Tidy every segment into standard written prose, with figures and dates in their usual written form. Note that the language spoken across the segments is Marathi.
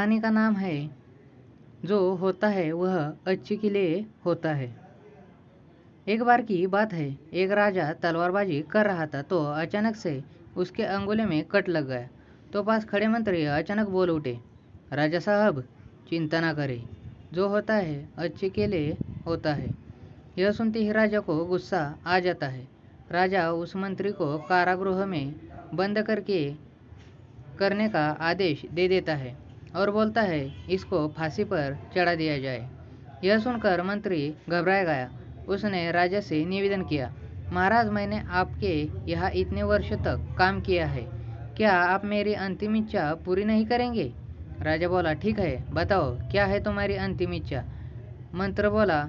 कहानी का नाम है जो होता है वह अच्छे के लिए होता है। एक बार की बात है, एक राजा तलवारबाजी कर रहा था तो अचानक से उसके अंगुली में कट लग गया। तो पास खड़े मंत्री अचानक बोल उठे, राजा साहब चिंता ना करें, जो होता है अच्छे के लिए होता है। यह सुनते ही राजा को गुस्सा आ जाता है। राजा उस मंत्री को कारागृह में बंद करने का आदेश दे देता है और बोलता है इसको फांसी पर चढ़ा दिया जाए। यह सुनकर मंत्री घबरा गया। उसने राजा से निवेदन किया, महाराज मैंने आपके यहाँ इतने वर्ष तक काम किया है, क्या आप मेरी अंतिम इच्छा पूरी नहीं करेंगे? राजा बोला, ठीक है, बताओ क्या है तुम्हारी अंतिम इच्छा? मंत्री बोला,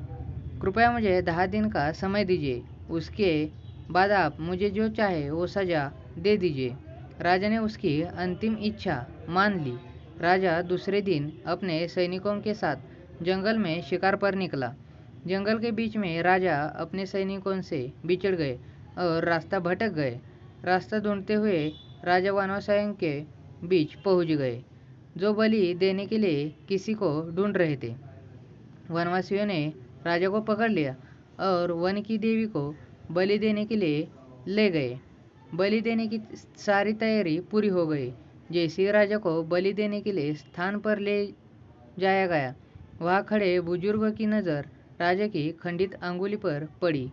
कृपया मुझे 10 दिन का समय दीजिए, उसके बाद आप मुझे जो चाहे वो सजा दे दीजिए। राजा ने उसकी अंतिम इच्छा मान ली। राजा दूसरे दिन अपने सैनिकों के साथ जंगल में शिकार पर निकला। जंगल के बीच में राजा अपने सैनिकों से बिछड़ गए और रास्ता भटक गए। रास्ता ढूंढते हुए राजा वनवासियों के बीच पहुंच गए, जो बलि देने के लिए किसी को ढूंढ रहे थे। वनवासियों ने राजा को पकड़ लिया और वन की देवी को बलि देने के लिए ले गए। बलि देने की सारी तैयारी पूरी हो गई। जैसे ही राजा को बलि देने के लिए स्थान पर ले जाया गया, वहाँ खड़े बुजुर्ग की नज़र राजा की खंडित अंगुली पर पड़ी।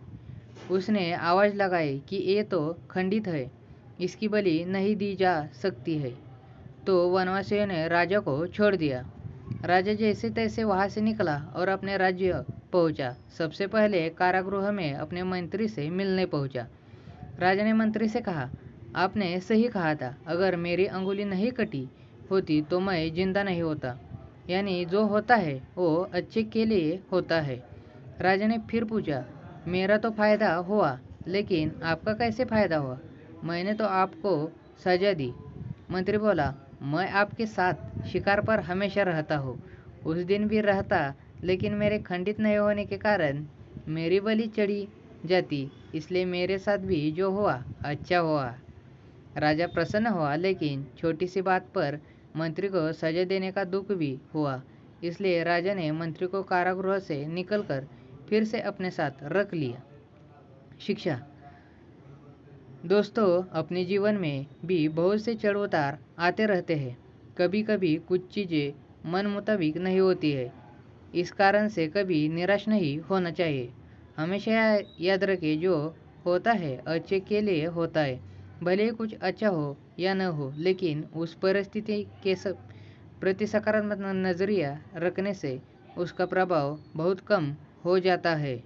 उसने आवाज़ लगाई कि ये तो खंडित है, इसकी बलि नहीं दी जा सकती है। तो वनवासियों ने राजा को छोड़ दिया। राजा जैसे तैसे वहाँ से निकला और अपने राज्य पहुँचा। सबसे पहले कारागृह में अपने मंत्री से मिलने पहुँचा। राजा ने मंत्री से कहा, आपने सही कहा था, अगर मेरी अंगुली नहीं कटी होती तो मैं जिंदा नहीं होता। यानी जो होता है वो अच्छे के लिए होता है। राजा ने फिर पूछा, मेरा तो फायदा हुआ, लेकिन आपका कैसे फायदा हुआ? मैंने तो आपको सजा दी। मंत्री बोला, मैं आपके साथ शिकार पर हमेशा रहता हूँ। उस दिन भी रहता, लेकिन मेरे खंडित नहीं होने के कारण मेरी बलि चढ़ी जाती, इसलिए मेरे साथ भी जो हुआ अच्छा हुआ। राजा प्रसन्न हुआ, लेकिन छोटी सी बात पर मंत्री को सजा देने का दुख भी हुआ। इसलिए राजा ने मंत्री को कारागृह से निकलकर फिर से अपने साथ रख लिया। शिक्षा। दोस्तों, अपने जीवन में भी बहुत से चढ़ उतार आते रहते हैं। कभी कभी कुछ चीज़ें मन मुताबिक नहीं होती है। इस कारण से कभी निराश नहीं होना चाहिए। हमेशा याद रखें, जो होता है अच्छे के लिए होता है। भले ही कुछ अच्छा हो या न हो, लेकिन उस परिस्थिति के प्रति सकारात्मक नज़रिया रखने से उसका प्रभाव बहुत कम हो जाता है।